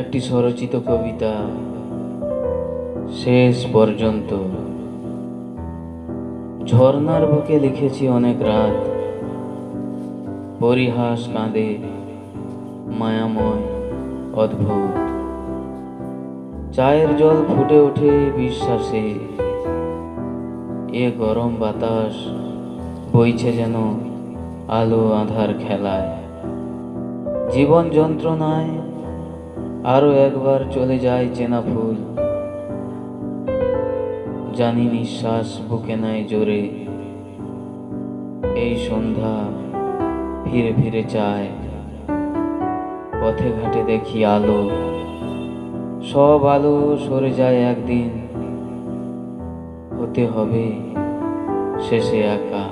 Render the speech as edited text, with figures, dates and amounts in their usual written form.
একটি স্বরচিত কবিতা শেষ পর্যন্ত। ঝর্ণার বুকে লিখেছি অনেক রাত, পরিহাস কাঁদে মায়াময় অদ্ভুত। চায়ের জল ফুটে ওঠে বিশ্বাসে, এ গরম বাতাস বইছে যেন আলো আঁধার খেলায়। জীবন যন্ত্রণায় আরো একবার চলে যায় চেনা ফুল, জানি নিঃশ্বাস বুকে নেয় জোরে। এই সন্ধ্যা ফিরে ফিরে চায়, পথে ঘাটে দেখি আলো, সব আলো সরে যায় একদিন, হতে হবে শেষে একা।